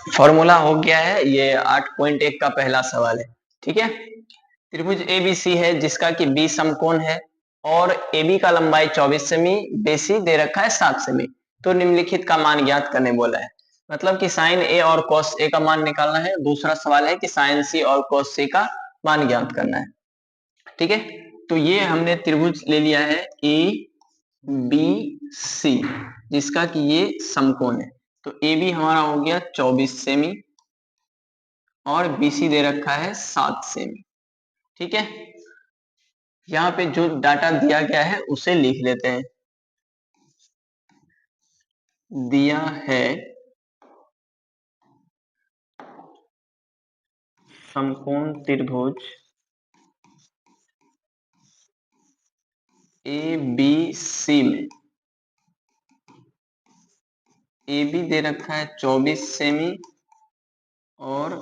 Formula हो गया है। ये 8.1 का पहला सवाल है। ठीक है, त्रिभुज एबीसी है जिसका कि बी समकोण है और AB का लंबाई 24 सेमी, BC दे रखा है 7 सेमी। तो निम्नलिखित का मान ज्ञात करने बोला है। मतलब कि साइन ए और कॉस ए का मान निकालना है। दूसरा सवाल है कि साइन सी और कॉस सी का मान ज्ञात करना है। ठीक है, तो ये हमने त्रिभुज ले लिया है ABC जिसका कि ये समकोण है। तो AB हमारा हो गया 24 सेमी और BC दे रखा है 7 सेमी। ठीक है, यहाँ पे जो डाटा दिया गया है उसे लिख लेते हैं। दिया है समकोण त्रिभुज ABC में AB दे रखा है 24 सेमी और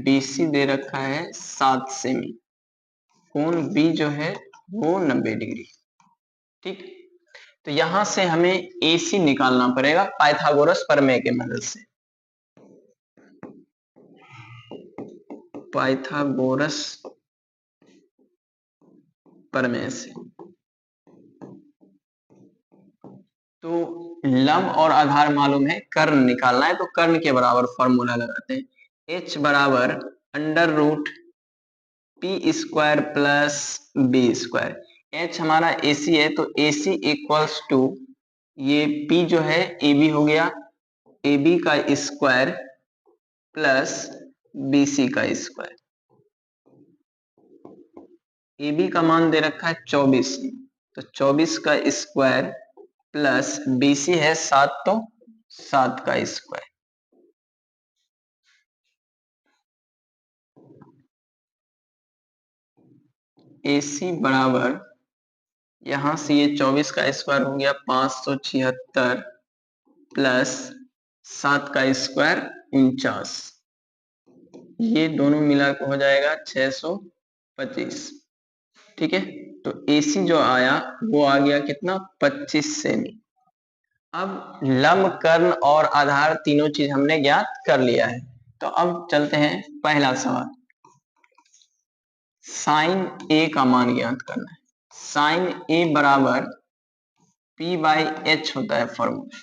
BC दे रखा है 7 सेमी। कोण B जो है वो 90 डिग्री। ठीक, तो यहां से हमें AC निकालना पड़ेगा पाइथागोरस प्रमेय के मदद से। पाइथागोरस प्रमेय से तो लंब और आधार मालूम है, कर्ण निकालना है। तो कर्ण के बराबर फॉर्मूला लगाते हैं। H बराबर under root P square plus B square. H हमारा AC है तो AC इक्वल्स टू ये P जो है AB हो गया, AB का स्क्वायर प्लस BC का स्क्वायर। AB का मान दे रखा है 24, तो 24 का स्क्वायर प्लस BC है 7, तो 7 का स्क्वायर। AC बराबर यहां से ये 24 का स्क्वायर हो गया 576 प्लस 7 का स्क्वायर 49। ये दोनों मिला के हो जाएगा 625। ठीक है, तो AC जो आया वो आ गया कितना, 25 सेमी। अब लंब, कर्ण और आधार तीनों चीज हमने ज्ञात कर लिया है। तो अब चलते हैं पहला सवाल। साइन A का मान ज्ञात करना है। साइन A बराबर P/H होता है फॉर्मूला।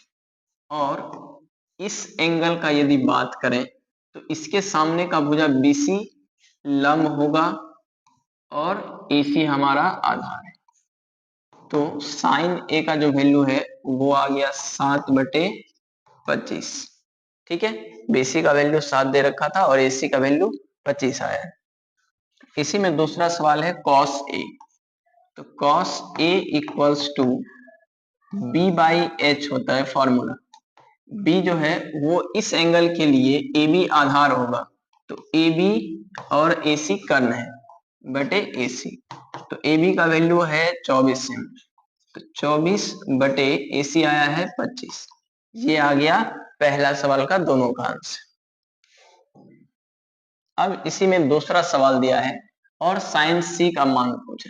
और इस एंगल का यदि बात करें तो इसके सामने का भुजा BC लंब होगा और AC हमारा आधार है। तो साइन A का जो वैल्यू है वो आ गया 7/25। ठीक है, BC का वैल्यू 7 दे रखा था और AC का वैल्यू 25 आया है। इसी में दूसरा सवाल है cos A। तो cos A equals to B/H होता है फॉर्मूला। B जो है वो इस एंगल के लिए AB आधार होगा, तो AB और AC कर्ण है बटे AC। तो AB का वैल्यू है 24 सेमी, तो 24/AC आया है 25। ये आ गया पहला सवाल का दोनों का आंसर। अब इसी में दूसरा सवाल दिया है और साइन C का मान पूछे।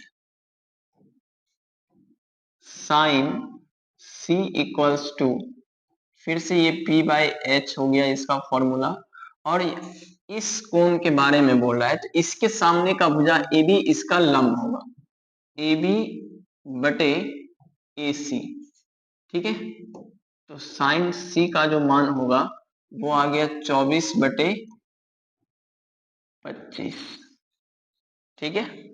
साइन C इक्वल्स टू, फिर से ये P/H हो गया इसका फॉर्मूला, और इस कोण के बारे में बोल रहा है। तो इसके सामने का भुजा AB इसका लंब होगा, AB बटे AC। ठीक है, तो साइन C का जो मान होगा वो आ गया 24/25। ठीक है,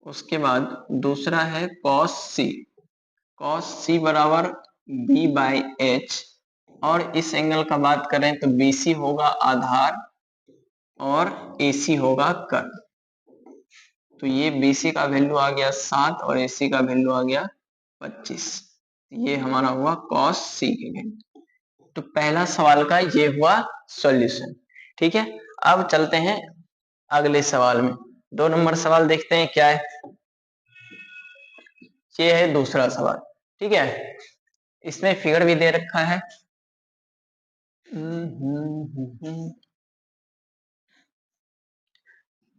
उसके बाद दूसरा है cos C। cos C बराबर B/H, और इस एंगल का बात करें तो BC होगा आधार और AC होगा कर्ण। तो ये BC का वैल्यू आ गया 7 और AC का वैल्यू आ गया 25। ये हमारा हुआ cos C के वैल्यू। तो पहला सवाल का ये हुआ सॉल्यूशन। ठीक है, अब चलते हैं अगले सवाल में। 2 नंबर सवाल देखते हैं क्या है। ये है दूसरा सवाल। ठीक है, इसमें फिगर भी दे रखा है।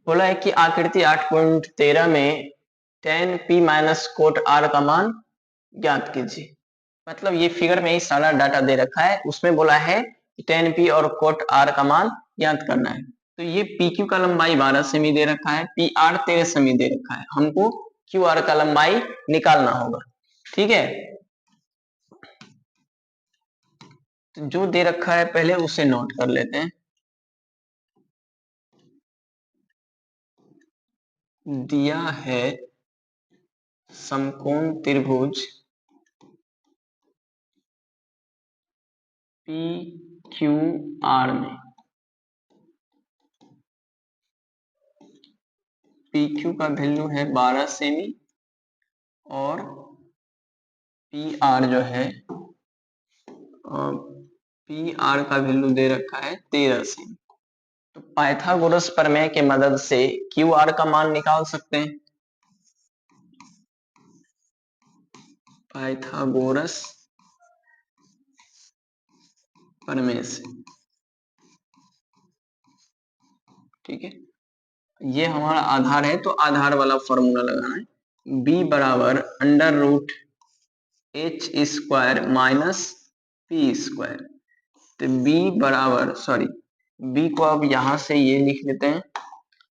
बोला है कि आकृति 8.13 में tan P - cot R का मान ज्ञात कीजिए। मतलब ये फिगर में ही सारा डाटा दे रखा है, उसमें बोला है tan p और cot r का मान ज्ञात करना है। तो ये pq का लंबाई 12 सेमी दे रखा है, pr 13 सेमी दे रखा है, हमको qr का लंबाई निकालना होगा। ठीक है, तो जो दे रखा है पहले उसे नोट कर लेते हैं। दिया है समकोण त्रिभुज PQR में PQ का वैल्यू है 12 सेमी और PR जो है PR का वैल्यू दे रखा है 13 सेमी। तो पाइथागोरस प्रमेय के मदद से QR का मान निकाल सकते हैं। पाइथागोरस प्रमेय से, ठीक है, ये हमारा आधार है तो आधार वाला फॉर्मूला लगाना है। b बराबर under root H square minus P square. तो b बराबर b को अब यहां से ये लिख लेते हैं,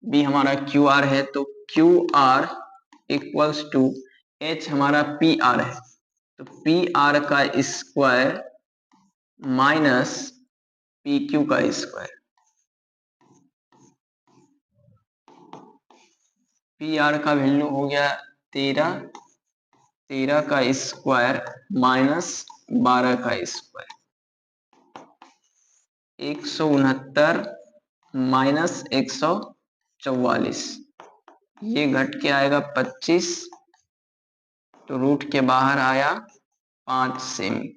b हमारा QR है तो QR इक्वल्स टू h हमारा PR है तो PR का स्क्वायर माइनस PQ का स्क्वायर। PR का वैल्यू हो गया 13 का स्क्वायर माइनस 12 का स्क्वायर, 169 माइनस 144, ये घट के आएगा 25, तो रूट के बाहर आया 5 सेमी।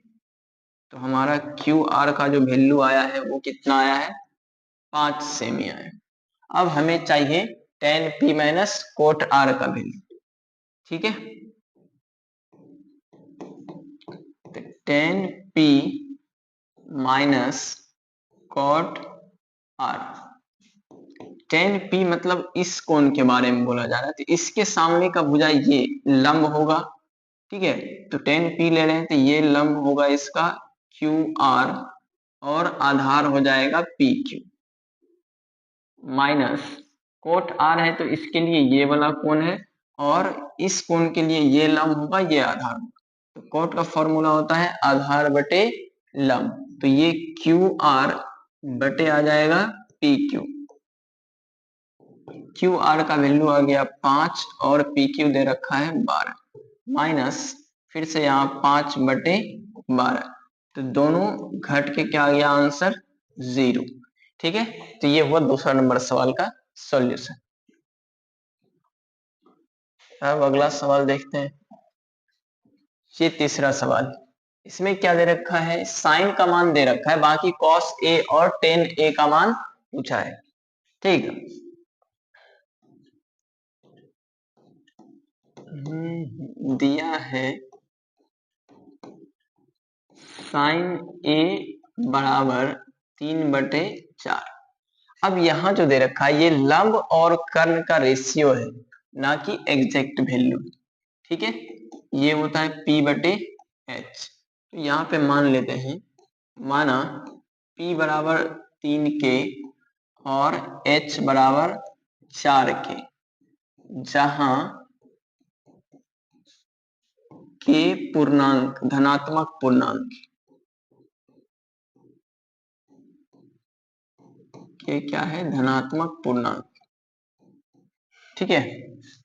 तो हमारा QR का जो वैल्यू आया है वो कितना आया है, 5 सेमी आया। अब हमें चाहिए tan p minus cot r का वैल्यू। ठीक है, तो tan p minus cot r, tan p मतलब इस कोण के बारे में बोला जा रहा है, तो इसके सामने का भुजा ये लंब होगा। ठीक है, तो tan p ले रहे हैं तो ये लंब होगा इसका QR और आधार हो जाएगा PQ माइनस कोट R है तो इसके लिए ये वाला कोण है और इस कोण के लिए ये लंब होगा, ये आधार होगा। तो कोट का फॉर्मूला होता है आधार बटे लंब, तो ये QR बटे आ जाएगा PQ। QR का वैल्यू आ गया 5 और PQ दे रखा है 12 माइनस फिर से यहाँ 5 बटे 12, तो दोनों घट के क्या आ गया आंसर 0। ठीक है, तो ये हुआ दूसरा नंबर सवाल का सॉल्यूशन। अब अगला सवाल देखते हैं, ये तीसरा सवाल। इसमें क्या दे रखा है, साइन का मान दे रखा है, बाकी कॉस ए और टेन ए का मान पूछा है। ठीक है, दिया है साइन ए बराबर 3/4। अब यहाँ जो दे रखा है ये लंब और कर्ण का रेशियो है, ना कि एग्जैक्ट वैल्यू। ठीक है, ये होता है P/H। तो यहाँ पे मान लेते हैं, माना P बराबर 3K और H बराबर 4K, जहां K पूर्णांक धनात्मक पूर्णांक, K क्या है, धनात्मक पूर्णांक। ठीक है,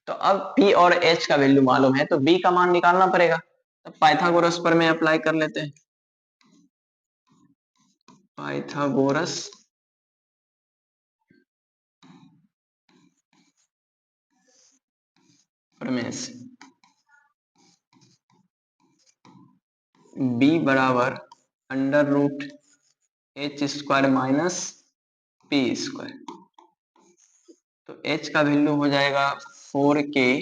तो अब P और H का वैल्यू मालूम है तो B का मान निकालना पड़ेगा। तो पाइथागोरस पर में अप्लाई कर लेते हैं, पाइथागोरस प्रमेय से B बराबर under root H square minus P square. तो H का वैल्यू हो जाएगा 4K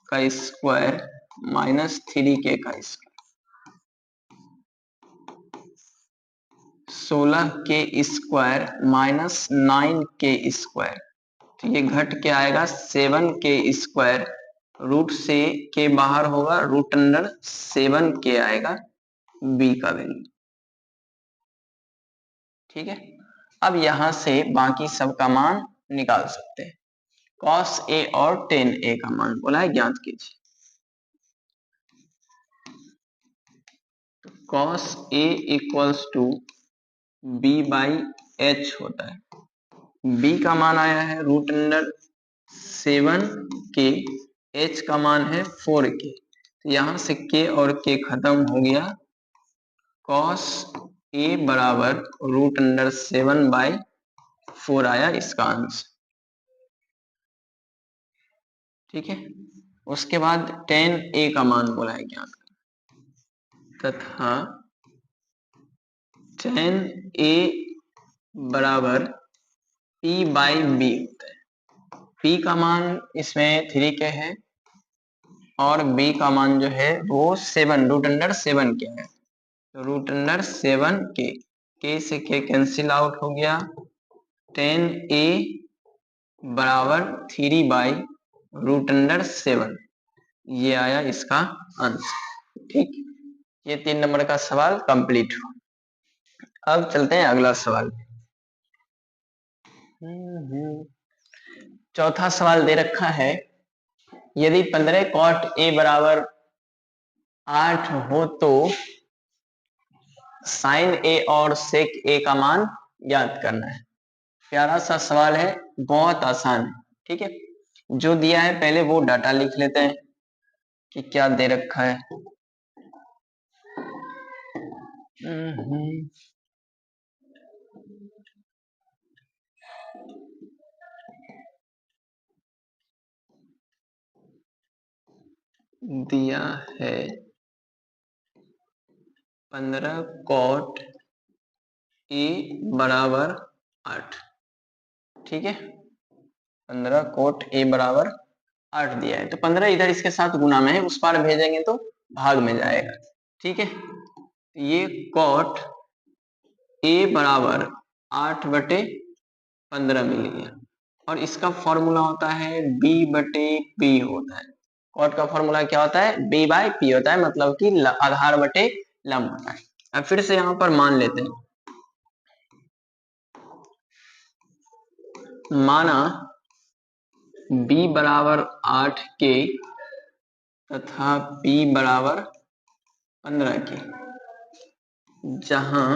का स्क्वायर माइनस 3K का square, 16K square minus 9K square. तो ये घट के आएगा 7K स्क्वायर, रूट से के बाहर होगा, रूट अंडर 7K आएगा। बी का वैल्यू। ठीक है, अब यहां से बाकी सब का मान निकाल सकते हैं। cos a और tan a का मान बोला है ज्ञात कीजिए। cos a equals to b by h होता है। b का मान आया है √7 के, h का मान है 4k, तो यहां से k और k खत्म हो गया। cos a बराबर √7 बाई 4 आया इसका आंसर। ठीक है, उसके बाद tan a का मान बोला है ज्ञात तथा tan a बराबर p बाई b होता है। p का मान इसमें 3k है और b का मान जो है वो 7 √7 के है, तो √7 k से k कैंसिल आउट हो गया। tan a बराबर 3 बाई √7, ये आया इसका आंसर। ठीक, ये 3 नंबर का सवाल कंप्लीट हुआ। अब चलते हैं अगला सवाल। चौथा सवाल दे रखा है, यदि 15 cot a बराबर 8 हो तो sin a और sec a का मान ज्ञात करना है। प्यारा सा सवाल है, बहुत आसान है। ठीक है, जो दिया है पहले वो डाटा लिख लेते हैं कि क्या दे रखा है। दिया है 15 cot a बराबर 8। ठीक है, 15 cot a बराबर 8 दिया है, तो 15 इधर इसके साथ गुना में है, उस पार भेजेंगे तो भाग में जाएगा। ठीक है, ये cot a बराबर 8/15 मिल गया और इसका फॉर्मूला होता है b/p होता है। cot का फॉर्मूला क्या होता है? b/p होता है, मतलब कि आधार बटे लंब होता है। अब फिर से यहाँ पर मान लेते हैं, माना b बराबर 8k तथा p बराबर 15k, जहां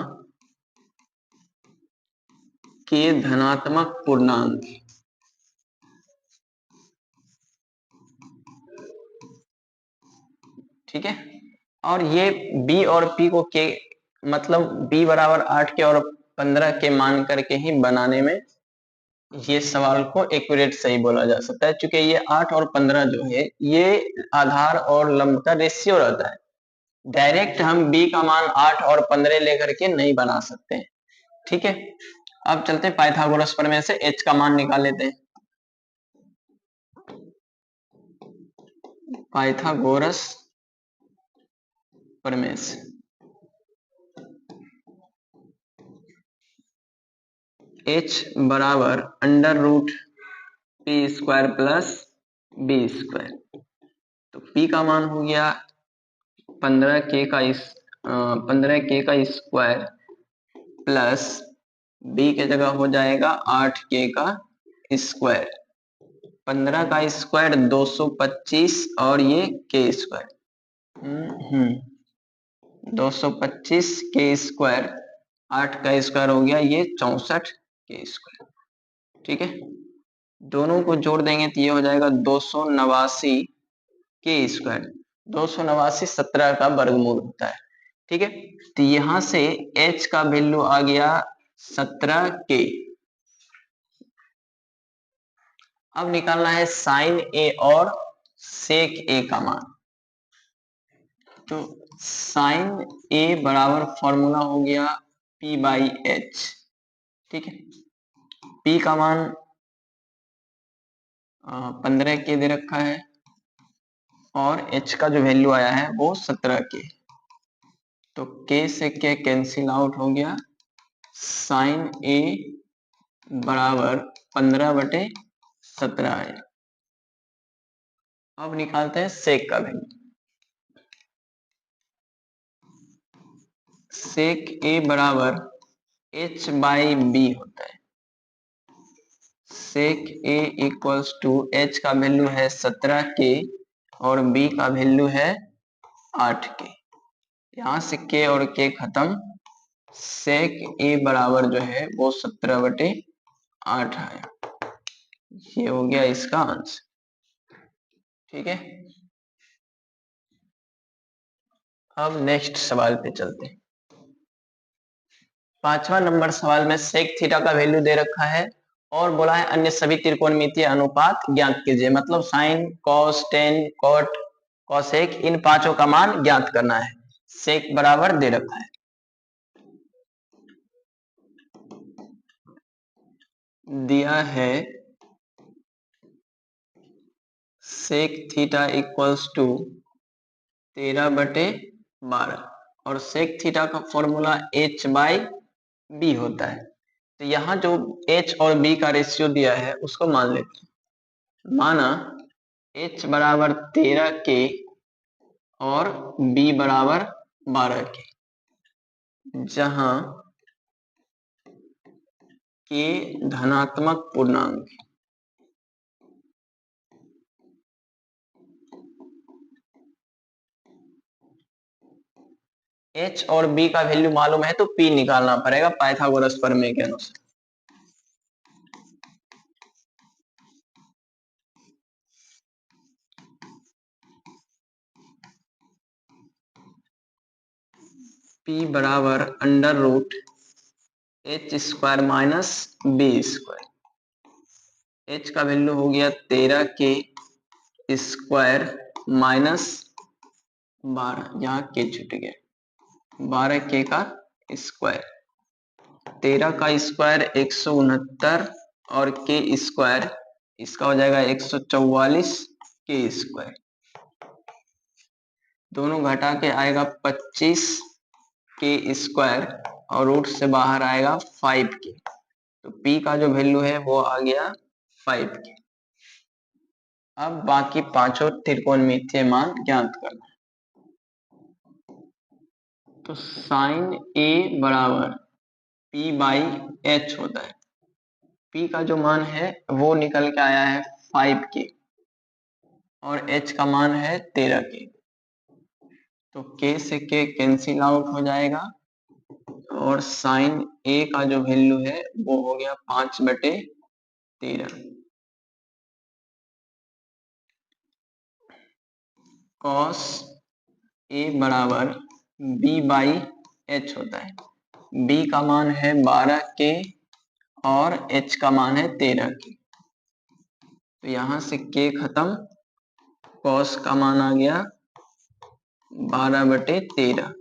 k धनात्मक पूर्णांक है। ठीक है, और ये b और p को k मतलब b बराबर 8k और 15 के मान करके ही बनाने में ये सवाल को एक्यूरेट सही बोला जा सकता है, क्योंकि ये 8 और 15 जो है ये आधार और लंब का रेशियो रहता है। डायरेक्ट हम b का मान 8 और 15 लेकर के नहीं बना सकते हैं। ठीक है, अब चलते हैं पाइथागोरस प्रमेय से h का मान निकाल लेते हैं। पाइथागोरस प्रमेय से h बराबर √p² प्लस b², तो p का मान हो गया 15k का स्क्वायर प्लस b के जगह हो जाएगा 8k का स्क्वायर। 15 का स्क्वायर 225 और ये k², 225 k², 8 का स्क्वायर हो गया ये 64 k²। ठीक है, दोनों को जोड़ देंगे तो ये हो जाएगा 289 k²। 289 17 का वर्गमूल होता है। ठीक है, तो यहां से h का वैल्यू आ गया 17k। अब निकालना है साइन a और सेक a का मान, तो साइन a बराबर फॉर्मूला हो गया p/h। ठीक है, p का मान 15k दे रखा है और h का जो वैल्यू आया है वो 17k, तो k से k कैंसिल आउट हो गया। साइन a बराबर 15/17 है। अब निकालते हैं सेक का वैल्यू। सेक ए बराबर h बाई बी होता है। सेक ए इक्वल्स टू h का वैल्यू है 17 के और b का वैल्यू है 8 के। यहाँ से k और k खत्म। सेक ए बराबर जो है वो 17/8 है। ये हो गया इसका आंसर। ठीक है, अब नेक्स्ट सवाल पे चलते हैं। 5वां नंबर सवाल में सेक थीटा का वैल्यू दे रखा है और बोला है अन्य सभी त्रिकोणमितीय अनुपात ज्ञात कीजिए। मतलब sine, cos, tan, cot, cosec, इन पांचों का मान ज्ञात करना है। सेक बराबर दे रखा है, दिया है सेक थीटा इक्वल्स टू 13/12 और सेक थीटा का फॉर्मूला h बाई बी होता है। तो यहाँ जो h और b का रेशियो दिया है उसको मान लेते हैं। माना h बराबर 13 के और b बराबर 12 के, जहां k धनात्मक पूर्णांक है। h और b का वैल्यू मालूम है तो p निकालना पड़ेगा पाइथागोरस प्रमेय के अनुसार। p बराबर under root h square minus B square. h का वैल्यू हो गया 13 के स्क्वायर माइनस 12, यहाँ के छूट गया, 12 के का स्क्वायर। 13 का स्क्वायर 169 और के स्क्वायर इसका हो जाएगा 144 के स्क्वायर। दोनों घटा के आएगा 25 के स्क्वायर और रूट से बाहर आएगा 5 के। तो p का जो वैल्यू है वो आ गया 5 के। अब बाकी पांचों त्रिकोणमितीय मान ज्ञात करना है। तो साइन a बराबर p बाई h होता है। p का जो मान है वो निकल के आया है 5 के और h का मान है 13 के। तो k से k कैंसिल आउट हो जाएगा और साइन a का जो वैल्यू है वो हो गया 5/13। कॉस a बराबर b बाई h होता है। b का मान है 12 के और h का मान है 13 के। तो यहां से k खत्म, कॉस का मान आ गया 12/13।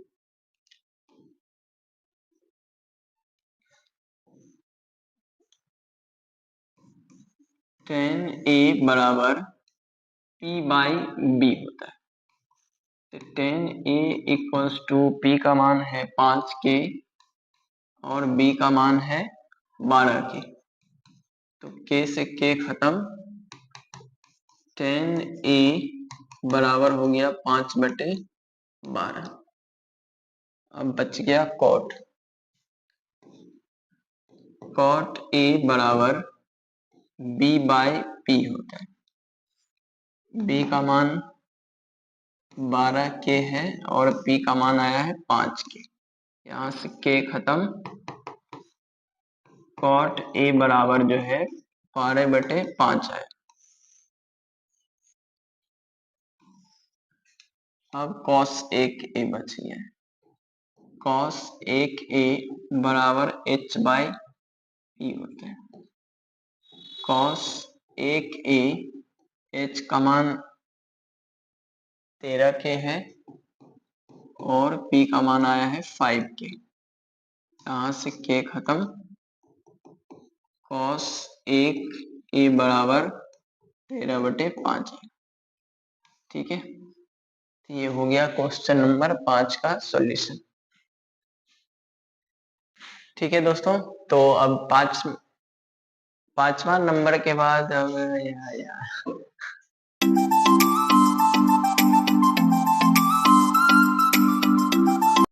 टेन ए बराबर p बाई बी होता है। तो tan A equals to p का मान है 5 के और b का मान है 12 के। तो k से k खत्म, टेन ए बराबर हो गया 5/12। अब बच गया कॉट। कॉट ए बराबर b बाई p होता है। b का मान 12 के है और p का मान आया है 5 के। यहाँ से k खत्म, कॉट a बराबर जो है 12/5 है। अब कॉस 1a बच गया। कॉस 1a बराबर h बाई p होता है। कॉस 1a, h का मान 13 के है और p का मान आया है 5 के। यहाँ से k खत्म, कॉस 1a बराबर 13/5 है। ठीक है, ये हो गया क्वेश्चन नंबर 5 का सॉल्यूशन। ठीक है दोस्तों, तो अब पांचवा नंबर के बाद